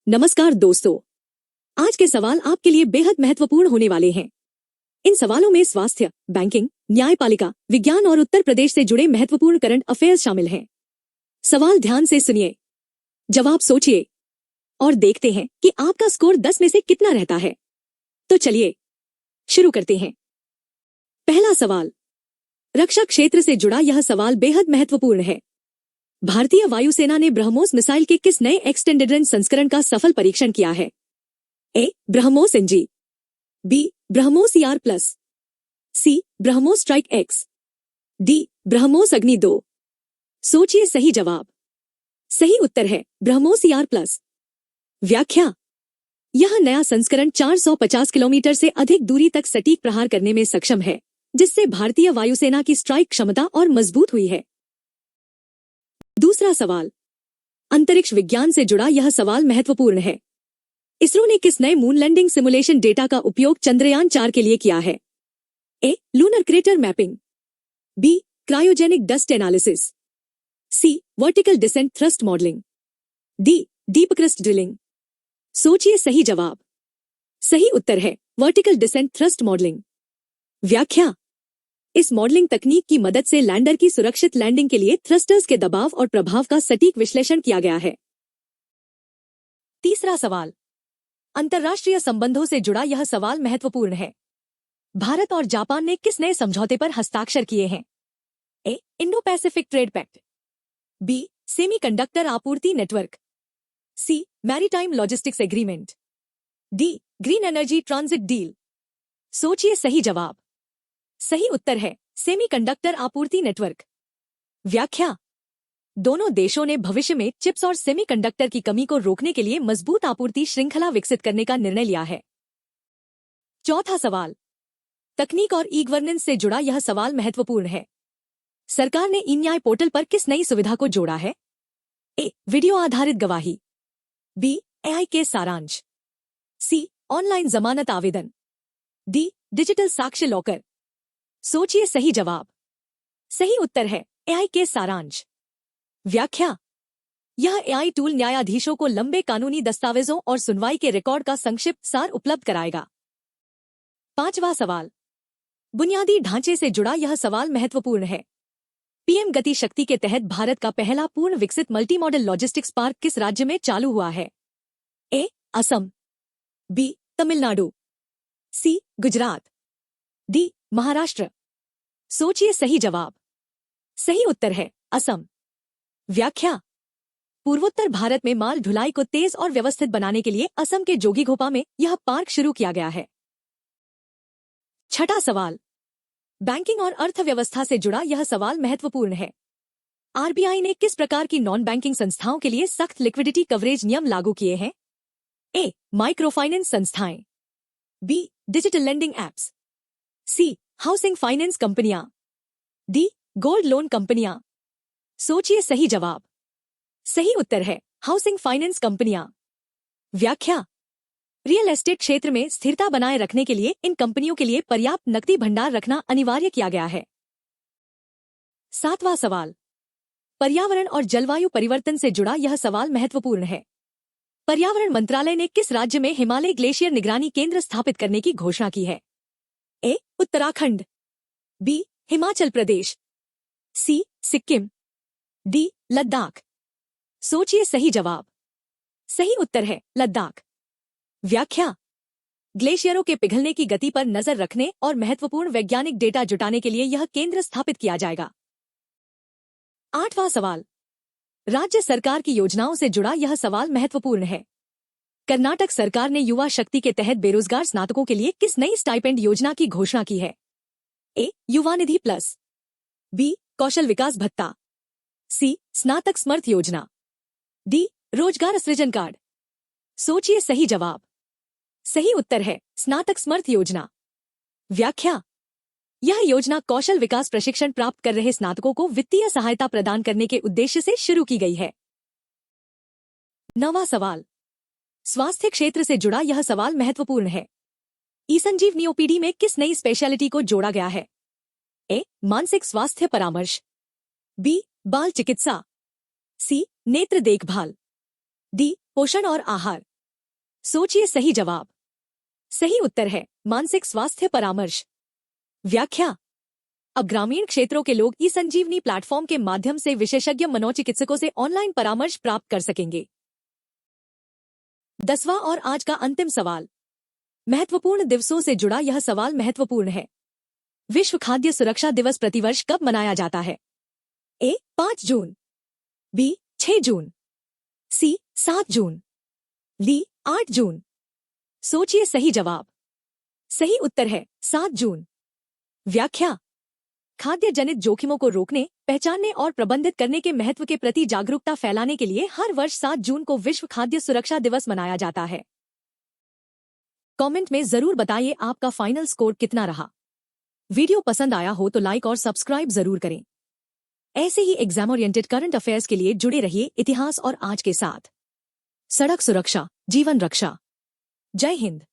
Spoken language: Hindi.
नमस्कार दोस्तों, आज के सवाल आपके लिए बेहद महत्वपूर्ण होने वाले हैं। इन सवालों में स्वास्थ्य, बैंकिंग, न्यायपालिका, विज्ञान और उत्तर प्रदेश से जुड़े महत्वपूर्ण करंट अफेयर्स शामिल हैं। सवाल ध्यान से सुनिए, जवाब सोचिए और देखते हैं कि आपका स्कोर 10 में से कितना रहता है। तो चलिए शुरू करते हैं। पहला सवाल, रक्षा क्षेत्र से जुड़ा यह सवाल बेहद महत्वपूर्ण है। भारतीय वायुसेना ने ब्रह्मोस मिसाइल के किस नए एक्सटेंडेड रेंज संस्करण का सफल परीक्षण किया है? A. BrahMos NG, B. BrahMos ER plus, C. BrahMos strike X, D. BrahMos Agni 2। सोचिए सही जवाब। सही उत्तर है ब्रह्मोस ER प्लस। व्याख्या, यह नया संस्करण 450 किलोमीटर से अधिक दूरी तक सटीक प्रहार करने में सक्षम है, जिससे भारतीय वायुसेना की स्ट्राइक क्षमता और मजबूत हुई है। दूसरा सवाल, अंतरिक्ष विज्ञान से जुड़ा यह सवाल महत्वपूर्ण है। इसरो ने किस नए मून लैंडिंग सिमुलेशन डेटा का उपयोग चंद्रयान 4 के लिए किया है? A. Lunar crater mapping, B. Cryogenic dust analysis, C. Vertical descent thrust modelling, D. Deep crust drilling. सोचिए सही जवाब। सही उत्तर है वर्टिकल डिसेंट थ्रस्ट मॉडलिंग। व्याख्या, इस मॉडलिंग तकनीक की मदद से लैंडर की सुरक्षित लैंडिंग के लिए थ्रस्टर्स के दबाव और प्रभाव का सटीक विश्लेषण किया गया है। तीसरा सवाल, अंतर्राष्ट्रीय संबंधों से जुड़ा यह सवाल महत्वपूर्ण है। भारत और जापान ने किस नए समझौते पर हस्ताक्षर किए हैं? A. Indo Pacific trade pact, B. Semiconductor आपूर्ति network, C. Maritime logistics agreement, D. Green energy transit deal. सोचिए सही जवाब। सही उत्तर है सेमीकंडक्टर आपूर्ति नेटवर्क। व्याख्या, दोनों देशों ने भविष्य में चिप्स और सेमीकंडक्टर की कमी को रोकने के लिए मजबूत आपूर्ति श्रृंखला विकसित करने का निर्णय लिया है। चौथा सवाल, तकनीक और ई गवर्नेंस से जुड़ा यह सवाल महत्वपूर्ण है। सरकार ने ई न्याय पोर्टल पर किस नई सुविधा को जोड़ा है? ए. वीडियो आधारित गवाही, बी. AI केस सारांश, सी. ऑनलाइन जमानत आवेदन, डी. डिजिटल साक्ष्य लॉकर। सोचिए सही जवाब। सही उत्तर है AI केस सारांश। व्याख्या, यह AI टूल न्यायाधीशों को लंबे कानूनी दस्तावेजों और सुनवाई के रिकॉर्ड का संक्षिप्त सार उपलब्ध कराएगा। पांचवा सवाल, बुनियादी ढांचे से जुड़ा यह सवाल महत्वपूर्ण है। PM गति शक्ति के तहत भारत का पहला पूर्ण विकसित मल्टी मॉडल लॉजिस्टिक्स पार्क किस राज्य में चालू हुआ है? ए. असम, बी. तमिलनाडु, सी. गुजरात, डी. महाराष्ट्र। सोचिए सही जवाब। सही उत्तर है असम। व्याख्या, पूर्वोत्तर भारत में माल ढुलाई को तेज और व्यवस्थित बनाने के लिए असम के जोगीघोपा में यह पार्क शुरू किया गया है। छठा सवाल, बैंकिंग और अर्थव्यवस्था से जुड़ा यह सवाल महत्वपूर्ण है। RBI ने किस प्रकार की नॉन बैंकिंग संस्थाओं के लिए सख्त लिक्विडिटी कवरेज नियम लागू किए हैं? ए. माइक्रो फाइनेंस संस्थाएं, बी. डिजिटल लेंडिंग एप्स, सी. हाउसिंग फाइनेंस कंपनियां, डी. गोल्ड लोन कंपनियां। सोचिए सही जवाब। सही उत्तर है हाउसिंग फाइनेंस कंपनियां। व्याख्या, रियल एस्टेट क्षेत्र में स्थिरता बनाए रखने के लिए इन कंपनियों के लिए पर्याप्त नकदी भंडार रखना अनिवार्य किया गया है। सातवां सवाल, पर्यावरण और जलवायु परिवर्तन से जुड़ा यह सवाल महत्वपूर्ण है। पर्यावरण मंत्रालय ने किस राज्य में हिमालय ग्लेशियर निगरानी केंद्र स्थापित करने की घोषणा की है? ए. उत्तराखंड, बी. हिमाचल प्रदेश, सी. सिक्किम, डी. लद्दाख। सोचिए सही जवाब। सही उत्तर है लद्दाख। व्याख्या, ग्लेशियरों के पिघलने की गति पर नजर रखने और महत्वपूर्ण वैज्ञानिक डेटा जुटाने के लिए यह केंद्र स्थापित किया जाएगा। आठवां सवाल, राज्य सरकार की योजनाओं से जुड़ा यह सवाल महत्वपूर्ण है। कर्नाटक सरकार ने युवा शक्ति के तहत बेरोजगार स्नातकों के लिए किस नई स्टाइपेंड योजना की घोषणा की है? ए. युवा निधि प्लस, बी. कौशल विकास भत्ता, सी. स्नातक समर्थ योजना, डी. रोजगार सृजन कार्ड। सोचिए सही जवाब। सही उत्तर है स्नातक समर्थ योजना। व्याख्या, यह योजना कौशल विकास प्रशिक्षण प्राप्त कर रहे स्नातकों को वित्तीय सहायता प्रदान करने के उद्देश्य से शुरू की गई है। नवां सवाल, स्वास्थ्य क्षेत्र से जुड़ा यह सवाल महत्वपूर्ण है। ई-संजीवनी OPD में किस नई स्पेशलिटी को जोड़ा गया है? ए. मानसिक स्वास्थ्य परामर्श, बी. बाल चिकित्सा, सी. नेत्र देखभाल, डी. पोषण और आहार। सोचिए सही जवाब। सही उत्तर है मानसिक स्वास्थ्य परामर्श। व्याख्या। अब ग्रामीण क्षेत्रों के लोग ई संजीवनी प्लेटफॉर्म के माध्यम से विशेषज्ञ मनोचिकित्सकों से ऑनलाइन परामर्श प्राप्त कर सकेंगे। 10वां और आज का अंतिम सवाल। महत्वपूर्ण दिवसों से जुड़ा यह सवाल महत्वपूर्ण है। विश्व खाद्य सुरक्षा दिवस प्रतिवर्ष कब मनाया जाता है? ए 5 जून, बी 6 जून, सी 7 जून, डी 8 जून। सोचिए सही जवाब। सही उत्तर है 7 जून। व्याख्या। खाद्य जनित जोखिमों को रोकने, पहचानने और प्रबंधित करने के महत्व के प्रति जागरूकता फैलाने के लिए हर वर्ष 7 जून को विश्व खाद्य सुरक्षा दिवस मनाया जाता है। कमेंट में जरूर बताइए आपका फाइनल स्कोर कितना रहा। वीडियो पसंद आया हो तो लाइक और सब्सक्राइब जरूर करें। ऐसे ही एग्जाम ओरिएंटेड करंट अफेयर्स के लिए जुड़े रहिए इतिहास और आज के साथ। सड़क सुरक्षा, जीवन रक्षा। जय हिंद।